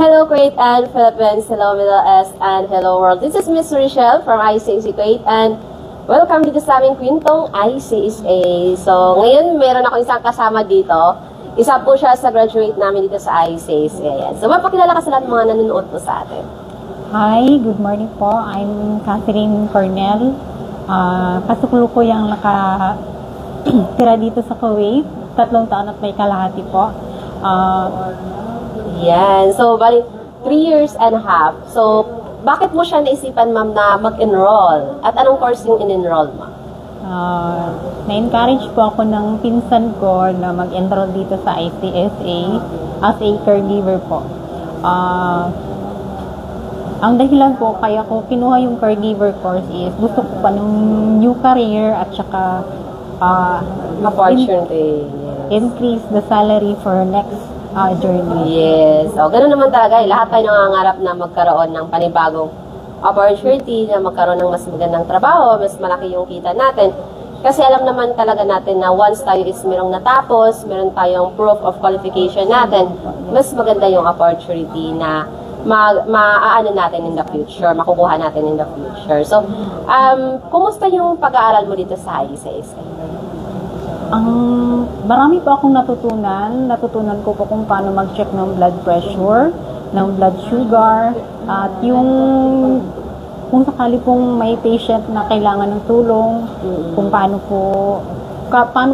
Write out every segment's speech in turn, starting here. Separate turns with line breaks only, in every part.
Hello Kuwait and Philippines, hello Middle East, and hello world. This is Miss Rochelle from ICAC Kuwait and welcome dito sa aming kwentong ICSA. So ngayon meron ako isang kasama dito. Isa po siya sa graduate namin dito sa ICAC. Ayan. So mapakilala ka sa lahat ng mga nanonood po sa atin.
Hi, good morning po. I'm Catherine Cornell. Kasuklo ko yung nakatira dito sa Kuwait. 3 taon at may kalahati po.
Yan. So, bali, 3 years and a half. So, bakit mo siya naisipan, ma'am, na mag-enroll? At anong course yung in-enroll mo?
Na-encourage po ako ng pinsan ko na mag-enroll dito sa ICSA as a caregiver po. Ang dahilan po kaya ko kinuha yung caregiver course is gusto ko pa ng new career at saka
Opportunity.
increase the salary for next journey.
Yes. O, ganun naman talaga. Lahat tayo nangangarap na magkaroon ng panibagong opportunity, na magkaroon ng mas magandang trabaho, mas malaki yung kita natin. Kasi alam naman talaga natin na once tayo is merong natapos, meron tayong proof of qualification natin, mas maganda yung opportunity na maaano natin in the future, makukuha natin in the future. So, kumusta yung pag-aaral mo dito sa ICSA?
Marami po akong natutunan. Natutunan ko po kung paano mag-check ng blood pressure, ng blood sugar, at yung kung sakali pong may patient na kailangan ng tulong, kung paano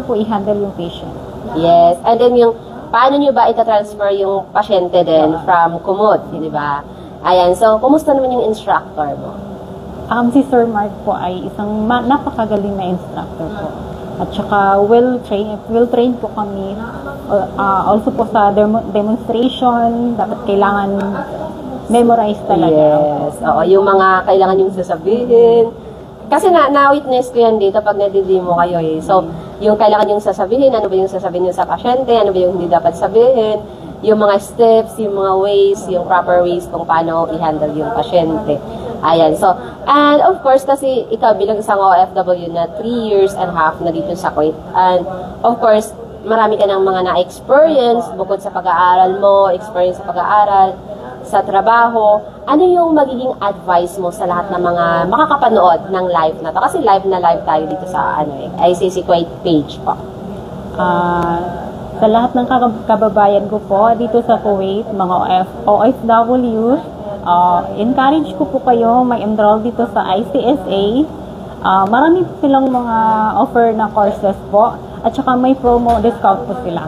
po i-handle yung patient.
Yes, and then yung paano nyo ba ita-transfer yung pasyente din from Kumud, di ba? Ayan, so kumusta naman yung instructor mo?
Si Sir Mark po ay isang napakagaling na instructor po. At saka well-trained po kami. Also po sa demonstration, dapat kailangan memorize talaga.
Yes, oo, yung mga kailangan yung sasabihin. Kasi na-witness ko yan dito pag nadi-demo kayo eh. So, yung kailangan yung sasabihin, ano ba yung sasabihin nyo sa pasyente, ano ba yung hindi dapat sabihin, yung mga steps, yung mga ways, yung proper ways kung paano i-handle yung pasyente. Ayan, so, and of course, kasi ikaw bilang isang OFW na 3 years and a half na dito sa Kuwait. And of course, marami ka ng mga na-experience bukod sa pag-aaral mo, experience sa pag-aaral, sa trabaho. Ano yung magiging advice mo sa lahat ng mga makakapanood ng live na to? Kasi live na live tayo dito sa ICAC Kuwait page po.
Sa lahat ng kababayan ko po dito sa Kuwait, mga OFW, encourage ko po kayo mag-enroll dito sa ICSA. Marami po silang mga offer na courses po at saka may promo discount po sila.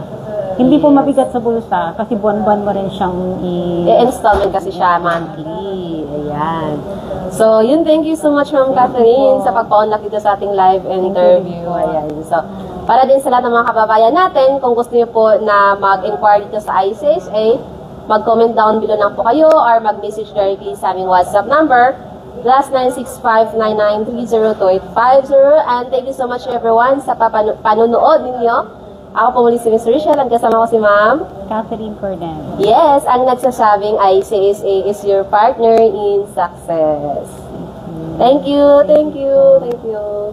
Hindi po mabigat sa bulsa kasi buwan-buwan mo rin siyang
i-installment kasi siya monthly. Ayan. So, yun, thank you so much, Ma'am Catherine, sa pagpa-unlock dito sa ating live interview. Ayan. So, para din sa lahat ng mga kababayan natin, kung gusto niyo po na mag-inquire dito sa ICSA, mag-comment down below lang po kayo or mag-message directly sa aming WhatsApp number +96599302850. And thank you so much everyone sa panunood ninyo. Ako po muli si Ms. Rochelle at kasama ko si Ma'am
Catherine Cornell.
Yes, ang nagsasabing ICSA is your partner in success. Thank you, thank you, thank you.